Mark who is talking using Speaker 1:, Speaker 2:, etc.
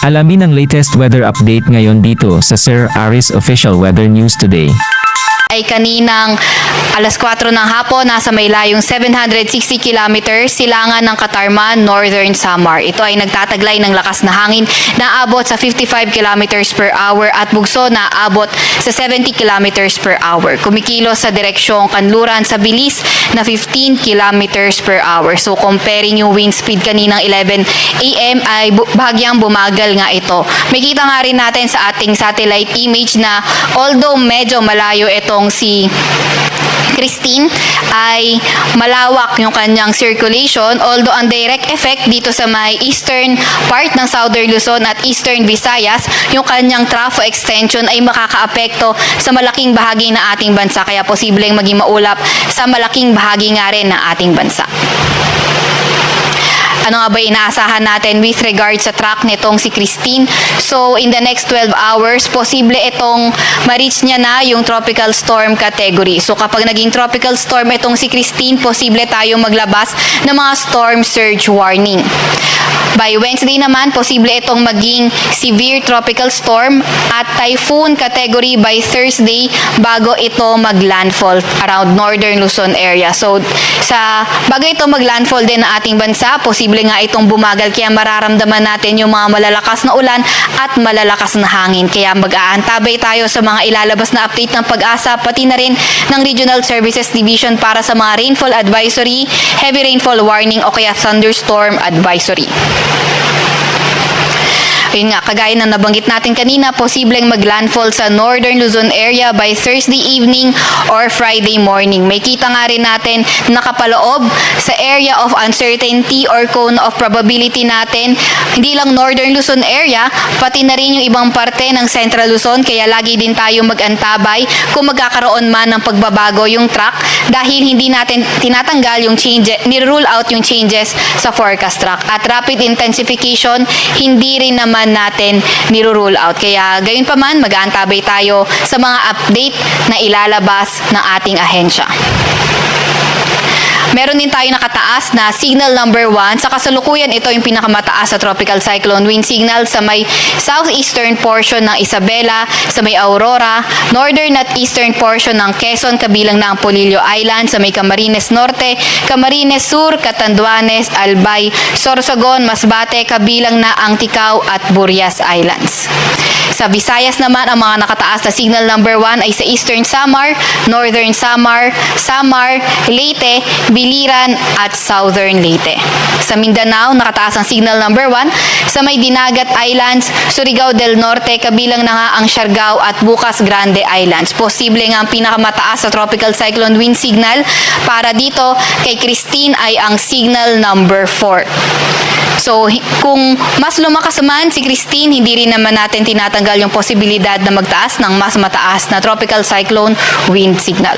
Speaker 1: Alamin ang latest weather update ngayon dito sa Sir Aris Official Weather News Today.
Speaker 2: Ay kaninang alas 4 ng hapon, nasa may layong 760 kilometers silangan ng Katarman, Northern Samar. Ito ay nagtataglay ng lakas na hangin na abot sa 55 kilometers per hour at bugso na abot sa 70 kilometers per hour. Kumikilos sa direksyong kanluran sa bilis na 15 kilometers per hour. So comparing yung wind speed kaninang 11 AM ay bahagyang bumagal nga ito. May kita nga rin natin sa ating satellite image na although medyo malayo itong si Christine ay malawak yung kanyang circulation, although ang direct effect dito sa may eastern part ng Southern Luzon at Eastern Visayas, yung kanyang trough extension ay makakaapekto sa malaking bahagi ng ating bansa, kaya posibleng maging maulap sa malaking bahagi nga rin ng ating bansa. Ano nga ba inaasahan natin with regard sa track nitong si Christine? So, in the next 12 hours, posible itong ma-reach niya na yung tropical storm category. So, kapag naging tropical storm itong si Christine, posible tayong maglabas ng mga storm surge warning. By Wednesday naman, posible itong maging severe tropical storm at typhoon category by Thursday bago ito maglandfall around Northern Luzon area. So, bago ito maglandfall din ng ating bansa, posible nga itong bumagal, kaya mararamdaman natin yung mga malalakas na ulan at malalakas na hangin. Kaya mag-aantabay tayo sa mga ilalabas na update ng Pag-asa, pati na rin ng Regional Services Division para sa mga rainfall advisory, heavy rainfall warning o kaya thunderstorm advisory. Yun nga, kagaya na nabanggit natin kanina, posibleng maglandfall sa Northern Luzon area by Thursday evening or Friday morning. May kita nga rin natin nakapaloob sa area of uncertainty or cone of probability natin. Hindi lang Northern Luzon area, pati na rin yung ibang parte ng Central Luzon, kaya lagi din tayo mag-antabay kung magkakaroon man ng pagbabago yung track dahil hindi natin tinatanggal yung changes, ni-rule out yung changes sa forecast track. At rapid intensification, hindi rin naman natin niro-rule out. Kaya gayon pa man, mag-aantabay tayo sa mga update na ilalabas ng ating ahensya. Meron din tayo nakataas na signal number 1. Sa kasalukuyan, ito yung pinakamataas sa tropical cyclone wind signal sa may southeastern portion ng Isabela, sa may Aurora, northern at eastern portion ng Quezon, kabilang na ang Polillo Island, sa may Camarines Norte, Camarines Sur, Catanduanes, Albay, Sorsogon, Masbate, kabilang na ang Ticao at Burias Islands. Sa Visayas naman, ang mga nakataas na signal number 1 ay sa Eastern Samar, Northern Samar, Samar, Leyte, Biliran at Southern Leyte. Sa Mindanao, nakataas ang signal number 1 sa may Dinagat Islands, Surigao del Norte, kabilang na nga ang Siargao at Bukas Grande Islands. Posible nga ang pinakamataas sa tropical cyclone wind signal para dito kay Christine ay ang signal number 4. So, kung mas lumakas man si Christine, hindi rin naman natin tinatanggal yung posibilidad na magtaas ng mas mataas na tropical cyclone wind signal.